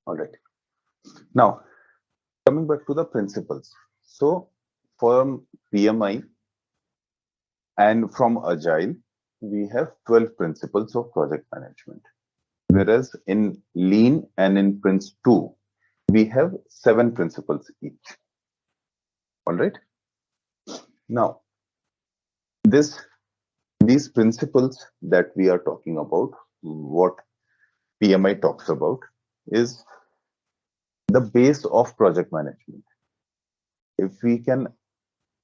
All right. Now, coming back to the principles. So, from PMI and from Agile, we have 12 principles of project management. Whereas in Lean and in Prince 2, we have 7 principles each. All right. Now, these principles that we are talking about, what PMI talks about, is the base of project management. If we can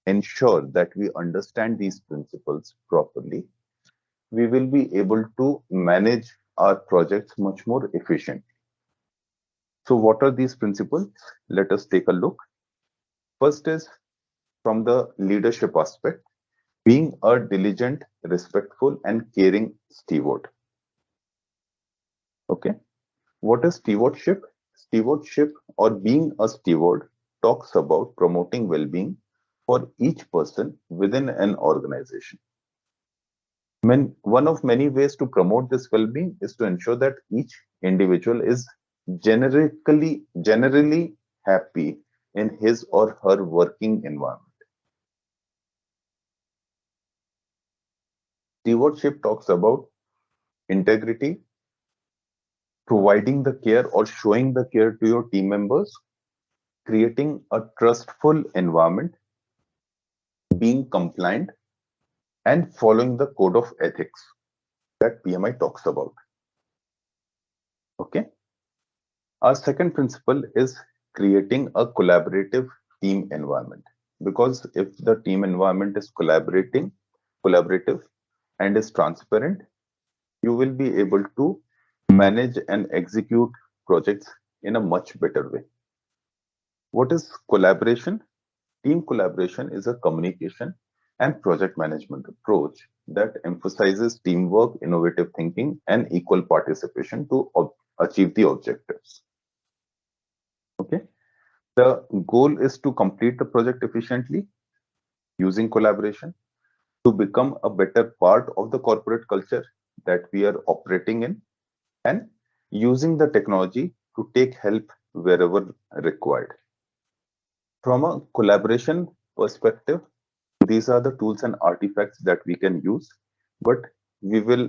ensure that we understand these principles properly, we will be able to manage our projects much more efficiently. So, what are these principles? Let us take a look. First is from the leadership aspect, being a diligent, respectful, and caring steward. Okay. What is stewardship? Stewardship or being a steward talks about promoting well being for each person within an organization. One of many ways to promote this well being is to ensure that each individual is generally happy in his or her working environment. Stewardship talks about integrity, providing the care or showing the care to your team members, creating a trustful environment, being compliant, and following the code of ethics that PMI talks about. Okay. Our second principle is creating a collaborative team environment. Because if the team environment is collaborative, and is transparent, you will be able to manage and execute projects in a much better way. What is collaboration? Team collaboration is a communication and project management approach that emphasizes teamwork, innovative thinking, and equal participation to achieve the objectives. Okay. The goal is to complete the project efficiently using collaboration, to become a better part of the corporate culture that we are operating in, and using the technology to take help wherever required. From a collaboration perspective, these are the tools and artifacts that we can use, but we will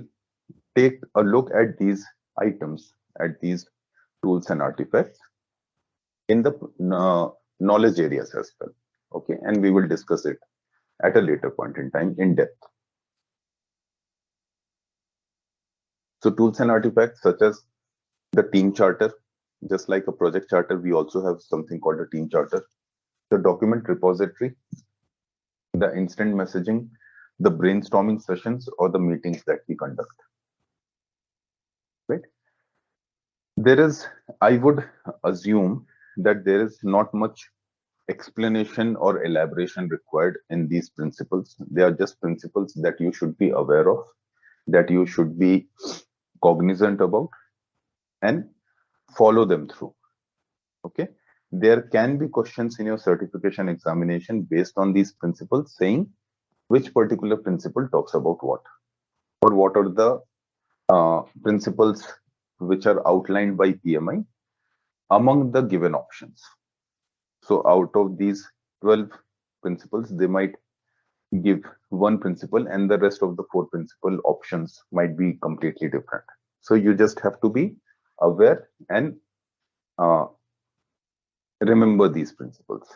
take a look at these items, at these tools and artifacts in the knowledge areas as well. Okay, and we will discuss it at a later point in time in depth. So tools and artifacts such as the team charter, just like a project charter, we also have something called a team charter, the document repository, the instant messaging, the brainstorming sessions, or the meetings that we conduct. Right? There is, I would assume that there is not much explanation or elaboration required in these principles. They are just principles that you should be aware of, that you should be cognizant about, and follow them through. Okay. There can be questions in your certification examination based on these principles saying which particular principle talks about what, or what are the principles which are outlined by PMI among the given options. So out of these 12 principles, they might give one principle and the rest of the 4 principal options might be completely different. So you just have to be aware and remember these principles.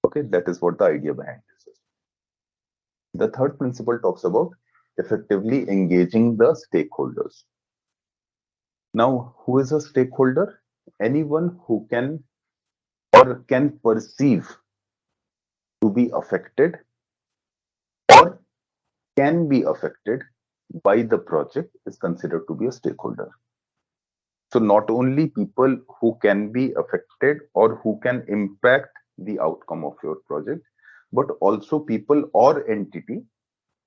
Okay, that is what the idea behind this is. The third principle talks about effectively engaging the stakeholders. Now, who is a stakeholder? Anyone who can or can perceive to be affected or can be affected by the project is considered to be a stakeholder. So not only people who can be affected or who can impact the outcome of your project, but also people or entity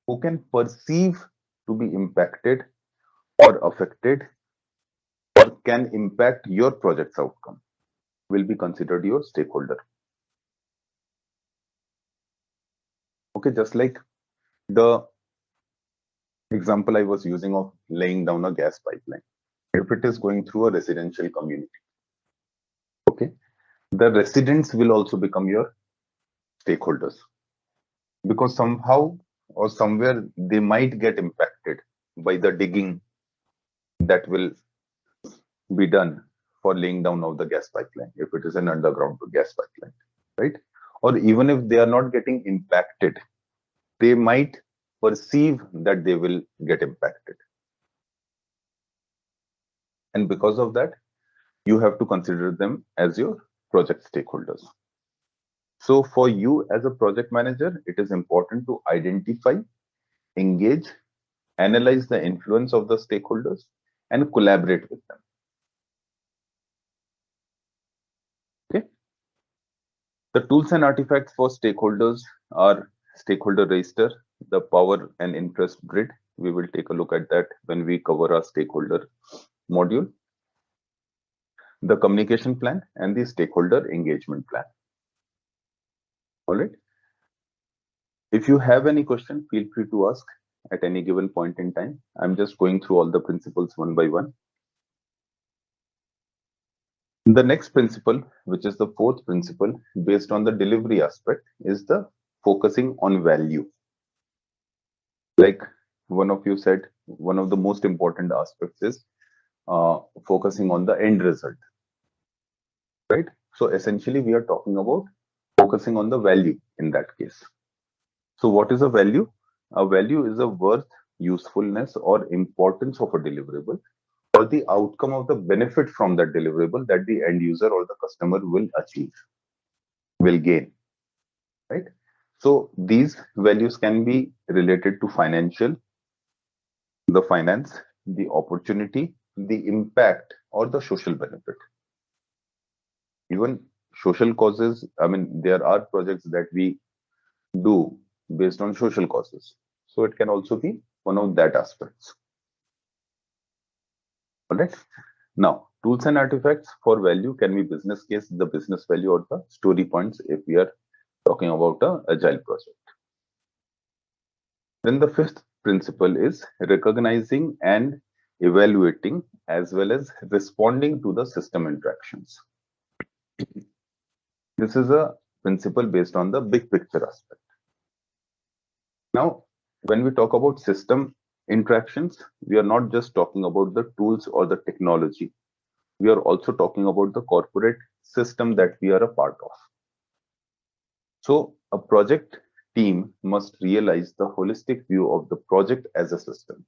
who can perceive to be impacted or affected or can impact your project's outcome will be considered your stakeholder. Okay, just like the example I was using of laying down a gas pipeline. If it is going through a residential community, The residents will also become your stakeholders, because somehow or somewhere they might get impacted by the digging that will be done for laying down of the gas pipeline, if it is an underground gas pipeline, right? Or even if they are not getting impacted, they might perceive that they will get impacted. And because of that, you have to consider them as your project stakeholders. So for you as a project manager, it is important to identify, engage, analyze the influence of the stakeholders, and collaborate with them. Okay. The tools and artifacts for stakeholders are stakeholder register, the power and interest grid. We will take a look at that when we cover our stakeholder module, the communication plan, and the stakeholder engagement plan. All right. If you have any question, feel free to ask at any given point in time. I'm just going through all the principles one by one. The next principle, which is the fourth principle based on the delivery aspect, is the focusing on value. Like one of you said, one of the most important aspects is focusing on the end result, right? So essentially, we are talking about focusing on the value in that case. So what is a value? A value is a worth, usefulness, or importance of a deliverable, or the outcome of the benefit from that deliverable that the end user or the customer will achieve, will gain, right? So these values can be related to financial, the finance, the opportunity, the impact, or the social benefit. Even social causes, I mean, there are projects that we do based on social causes. So it can also be one of that aspects. All right. Now, tools and artifacts for value can be business case, the business value, or the story points if we are talking about a agile project. Then the fifth principle is recognizing and evaluating as well as responding to the system interactions. This is a principle based on the big picture aspect. Now, when we talk about system interactions, we are not just talking about the tools or the technology. We are also talking about the corporate system that we are a part of. So a project team must realize the holistic view of the project as a system.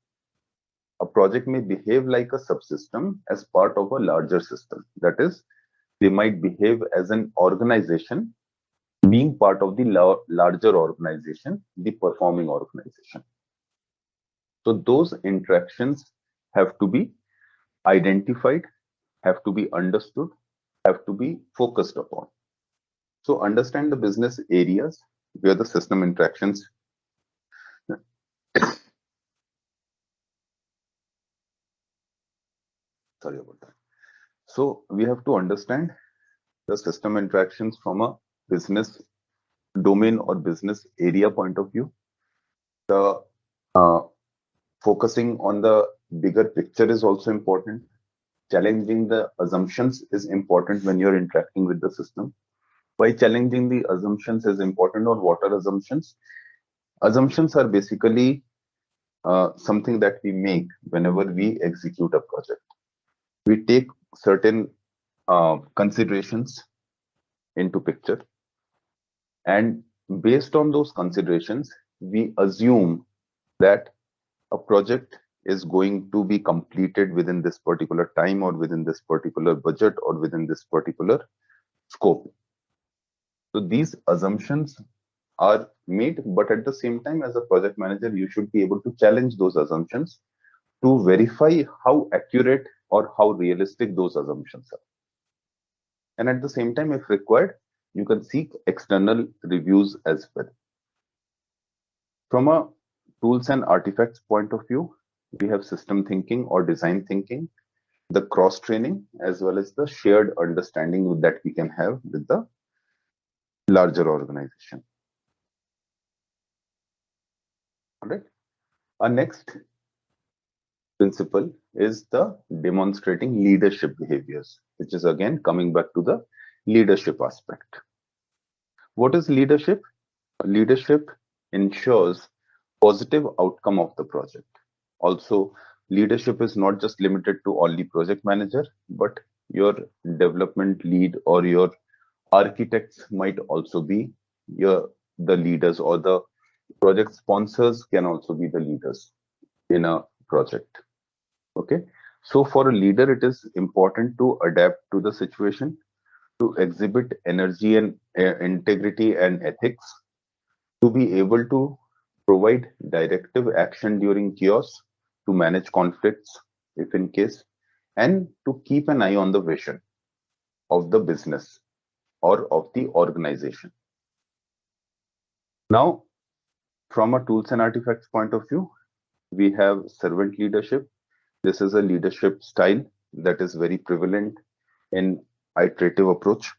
A project may behave like a subsystem as part of a larger system. That is, they might behave as an organization being part of the larger organization, the performing organization. So those interactions have to be identified, have to be understood, have to be focused upon. So understand the business areas where the system interactions sorry about that. So we have to understand the system interactions from a business domain or business area point of view. The focusing on the bigger picture is also important. Challenging the assumptions is important when you're interacting with the system. Why challenging the assumptions is important, or what are assumptions? Assumptions are basically something that we make whenever we execute a project. We take certain considerations into picture, and based on those considerations, we assume that a project is going to be completed within this particular time, or within this particular budget, or within this particular scope. So these assumptions are made, but at the same time, as a project manager, you should be able to challenge those assumptions to verify how accurate or how realistic those assumptions are. And at the same time, if required, you can seek external reviews as well. From a tools and artifacts point of view, we have system thinking or design thinking, the cross training, as well as the shared understanding that we can have with the larger organization. All right. Our next principle is the demonstrating leadership behaviors, which is again coming back to the leadership aspect. What is leadership? Leadership ensures positive outcome of the project. Also, leadership is not just limited to only project manager, but your development lead or your architects might also be the leaders, or the project sponsors can also be the leaders in a project. Okay, so for a leader it is important to adapt to the situation, to exhibit energy and integrity and ethics, to be able to provide directive action during chaos, to manage conflicts if in case, and to keep an eye on the vision of the business or of the organization. Now, from a tools and artifacts point of view, we have servant leadership. This is a leadership style that is very prevalent in iterative approach.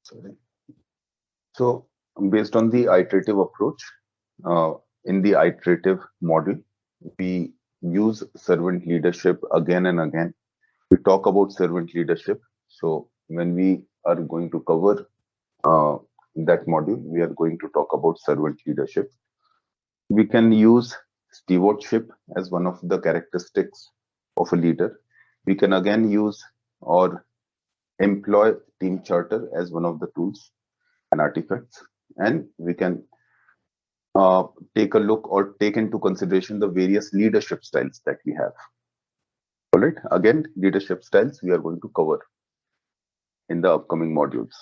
Sorry. So based on the iterative approach, in the iterative model, we use servant leadership again and again. We talk about servant leadership. So when we are going to cover that module, we are going to talk about servant leadership. We can use stewardship as one of the characteristics of a leader. We can again use or employ team charter as one of the tools and artifacts, and we can take a look or take into consideration the various leadership styles that we have. All right, again, leadership styles we are going to cover in the upcoming modules.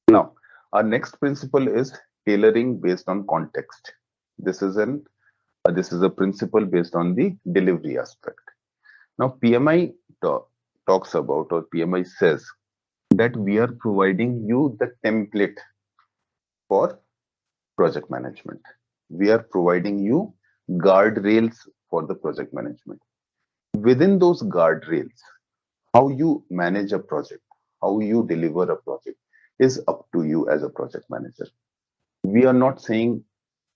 Now, our next principle is tailoring based on context. This is a principle based on the delivery aspect. Now, PMI talks about, or PMI says that we are providing you the template for project management. We are providing you guardrails for the project management. Within those guardrails, how you manage a project, how you deliver a project is up to you as a project manager. We are not saying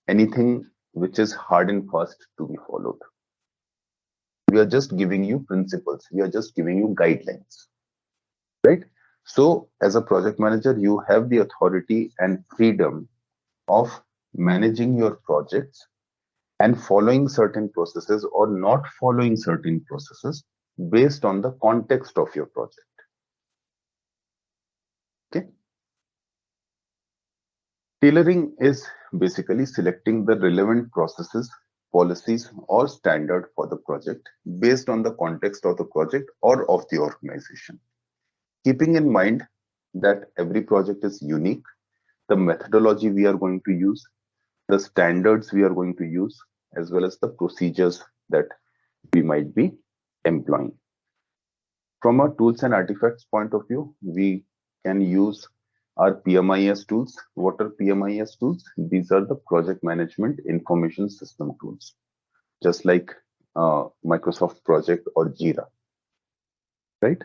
anything which is hard and fast to be followed. We are just giving you principles. We are just giving you guidelines, right? So as a project manager, you have the authority and freedom of managing your projects and following certain processes or not following certain processes based on the context of your project. Okay. Tailoring is basically selecting the relevant processes, policies, or standard for the project based on the context of the project or of the organization. Keeping in mind that every project is unique, the methodology we are going to use, the standards we are going to use, as well as the procedures that we might be employing. From a tools and artifacts point of view, we can use our PMIS tools. What are PMIS tools? These are the project management information system tools, just like Microsoft Project or Jira, right?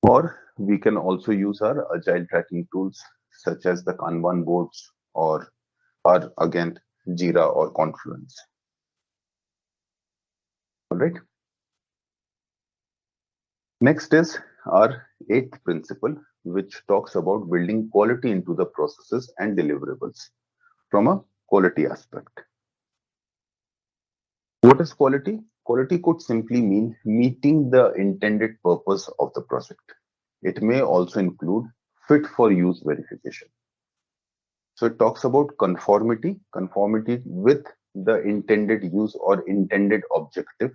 Or we can also use our agile tracking tools such as the Kanban boards or again Jira or Confluence. All right. Next is our 8th principle, which talks about building quality into the processes and deliverables from a quality aspect. What is quality? Quality could simply mean meeting the intended purpose of the project. It may also include fit for use verification. So it talks about conformity with the intended use or intended objective,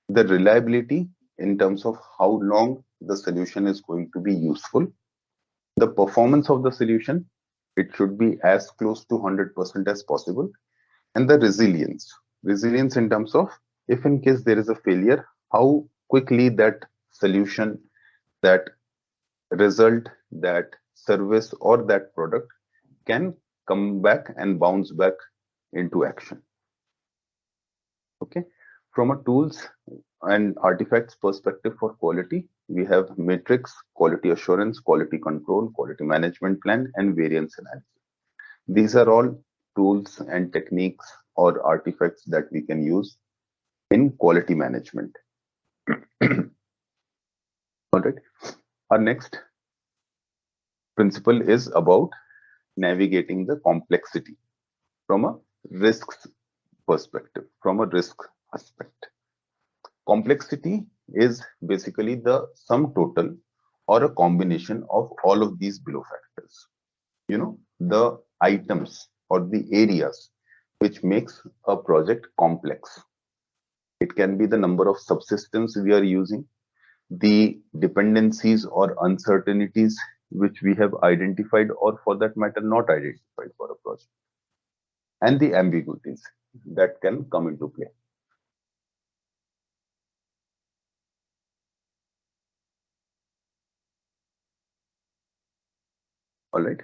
the reliability in terms of how long the solution is going to be useful, the performance of the solution, it should be as close to 100% as possible, and the resilience in terms of if in case there is a failure, how quickly that solution, that result, that service or that product can come back and bounce back into action. Okay, from a tools and artifacts perspective for quality, we have matrix, quality assurance, quality control, quality management plan, and variance analysis. These are all tools and techniques or artifacts that we can use in quality management. All right. Our next principle is about navigating the complexity from a risk perspective, from a risk aspect. Complexity is basically the sum total or a combination of all of these below factors. You know, the items or the areas which makes a project complex. It can be the number of subsystems we are using, the dependencies or uncertainties which we have identified, or for that matter, not identified for a project, and the ambiguities that can come into play. All right.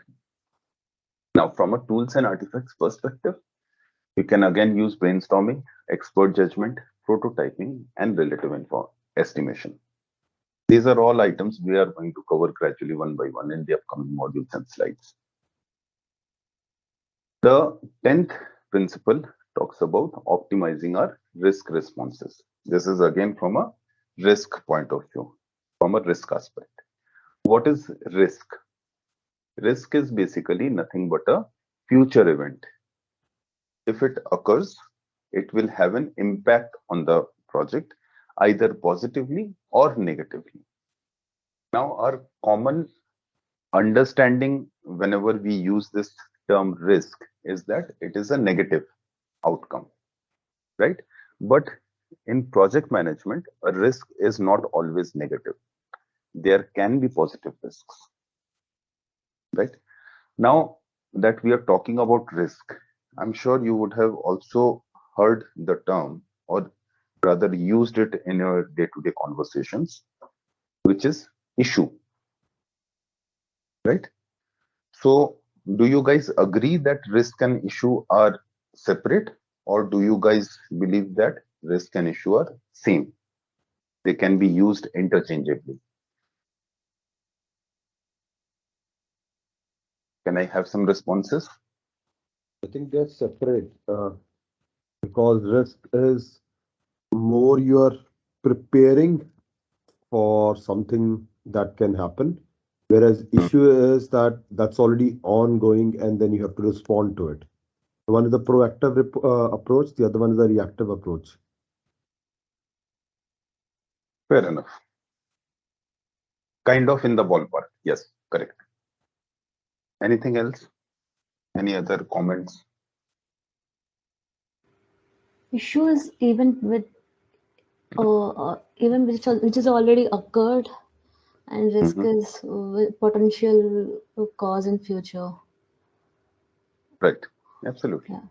Now, from a tools and artifacts perspective, you can again use brainstorming, expert judgment, prototyping, and relative estimation. These are all items we are going to cover gradually one by one in the upcoming modules and slides. The 10th principle talks about optimizing our risk responses. This is again from a risk point of view, from a risk aspect. What is risk? Risk is basically nothing but a future event. If it occurs, it will have an impact on the project, either positively or negatively. Now, our common understanding whenever we use this term risk is that it is a negative outcome, right? But in project management, a risk is not always negative. There can be positive risks, right? Now that we are talking about risk, I'm sure you would have also heard the term, or rather used it in your day-to-day conversations, which is issue, right? So do you guys agree that risk and issue are separate, or do you guys believe that risk and issue are same? They can be used interchangeably. Can I have some responses? I think they're separate because risk is more you're preparing for something that can happen, whereas issue is that that's already ongoing and then you have to respond to it. One is the proactive approach, the other one is the reactive approach. Fair enough. Kind of in the ballpark. Yes, correct. Anything else? Any other comments? Issues even which is already occurred, and risk Mhm. is potential cause in future. Right. Absolutely. Yeah.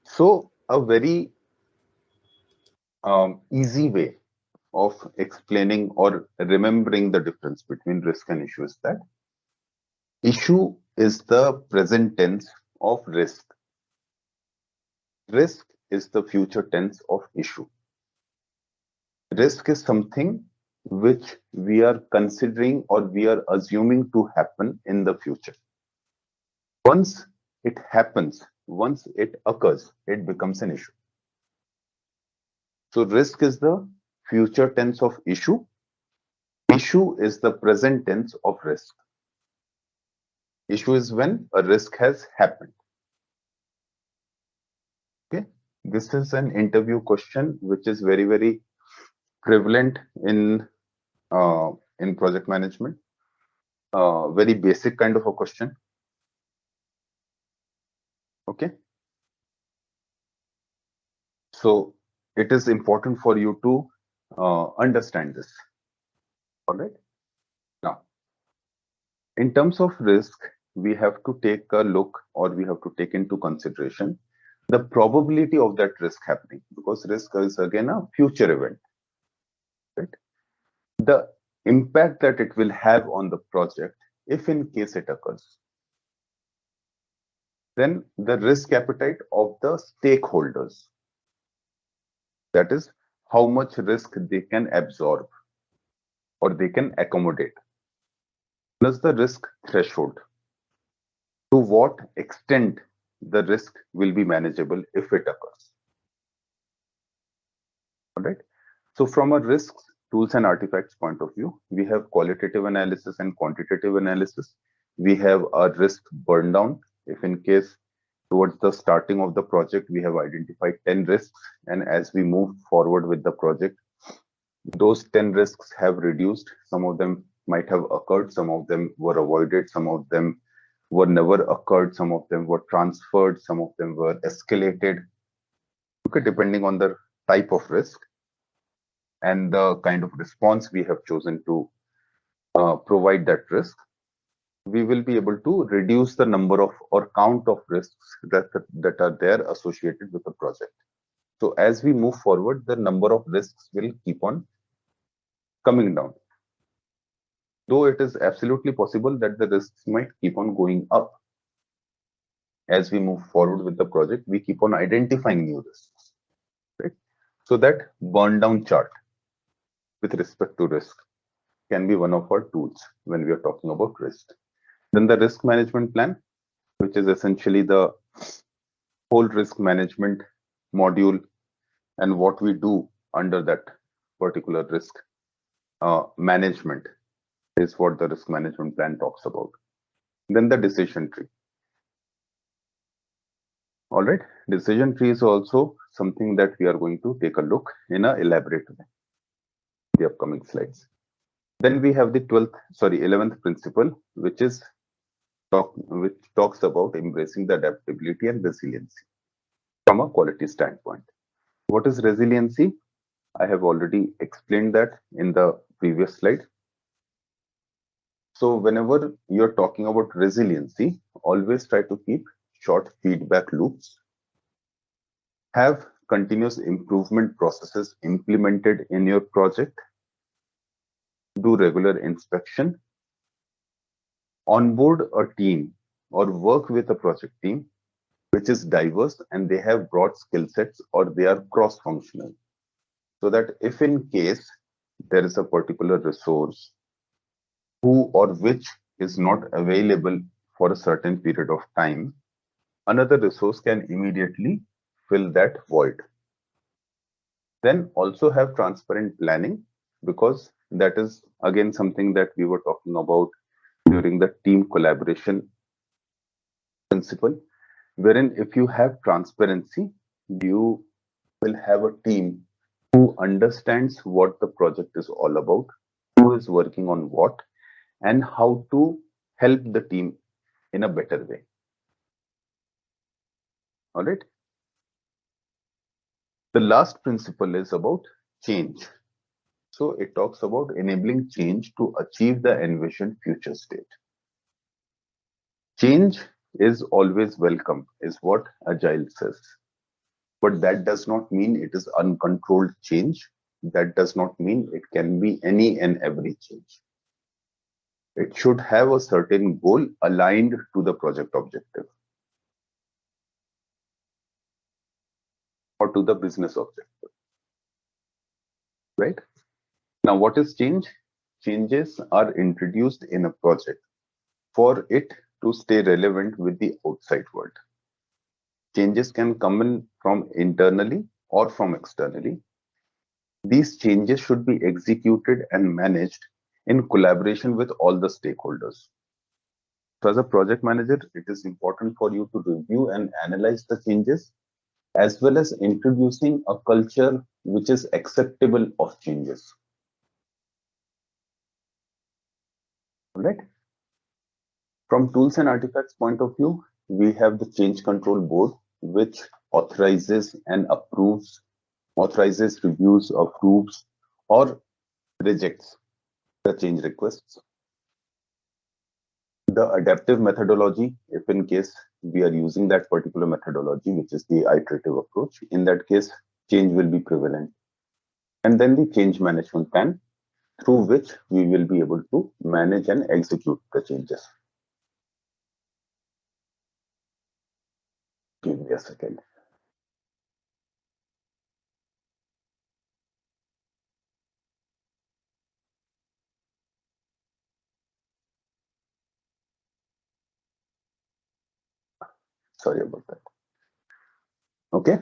So a very easy way of explaining or remembering the difference between risk and issue is that issue is the present tense of risk. Risk is the future tense of issue. Risk is something which we are considering or we are assuming to happen in the future. Once it happens, once it occurs, it becomes an issue. So risk is the future tense of issue. Issue is the present tense of risk. Issue is when a risk has happened. Okay, this is an interview question which is very, very prevalent in project management. Very basic kind of a question. Okay, so it is important for you to understand this. All right. Now, in terms of risk, we have to take a look, or we have to take into consideration the probability of that risk happening, because risk is again a future event, right? The impact that it will have on the project if in case it occurs. Then the risk appetite of the stakeholders, that is how much risk they can absorb. or they can accommodate, plus the risk threshold. To what extent the risk will be manageable if it occurs. All right. So from a risks, tools and artifacts point of view, we have qualitative analysis and quantitative analysis. We have a risk burn down. If in case towards the starting of the project, we have identified 10 risks, and as we move forward with the project, those 10 risks have reduced. Some of them might have occurred, some of them were avoided, some of them were never occurred, some of them were transferred, some of them were escalated. Okay, depending on the type of risk and the kind of response we have chosen to provide that risk, we will be able to reduce the number of or count of risks that are there associated with the project. So as we move forward, the number of risks will keep on coming down. Though it is absolutely possible that the risks might keep on going up. As we move forward with the project, we keep on identifying new risks. Right? So that burn down chart with respect to risk can be one of our tools when we are talking about risk. Then the risk management plan, which is essentially the whole risk management module and what we do under that particular risk management is what the risk management plan talks about. Then the decision tree. All right, decision tree is also something that we are going to take a look in a elaborate way in the upcoming slides. Then we have the 11th principle, which talks about embracing the adaptability and resiliency from a quality standpoint. What is resiliency? I have already explained that in the previous slide. So whenever you're talking about resiliency, always try to keep short feedback loops, have continuous improvement processes implemented in your project, do regular inspection, onboard a team or work with a project team which is diverse and they have broad skill sets or they are cross-functional. So that if in case there is a particular resource who or which is not available for a certain period of time, another resource can immediately fill that void. Then also have transparent planning, because that is again something that we were talking about during the team collaboration principle, wherein if you have transparency, you will have a team who understands what the project is all about, who is working on what, and how to help the team in a better way. All right. The last principle is about change. So it talks about enabling change to achieve the envisioned future state. Change is always welcome, is what Agile says. But that does not mean it is uncontrolled change. That does not mean it can be any and every change. It should have a certain goal aligned to the project objective or to the business objective. Right? Now, what is change? Changes are introduced in a project for it to stay relevant with the outside world. Changes can come in from internally or from externally. These changes should be executed and managed in collaboration with all the stakeholders. So as a project manager, it is important for you to review and analyze the changes, as well as introducing a culture which is acceptable of changes. All right. From tools and artifacts point of view, we have the change control board, which authorizes and approves, authorizes, reviews, approves, or rejects the change requests. The adaptive methodology, if in case we are using that particular methodology, which is the iterative approach, in that case, change will be prevalent. And then the change management plan, through which we will be able to manage and execute the changes. Give me a second. Sorry about that. Okay.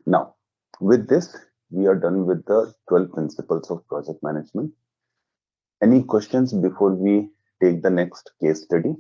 Now, with this, we are done with the 12 principles of project management. Any questions before we take the next case study?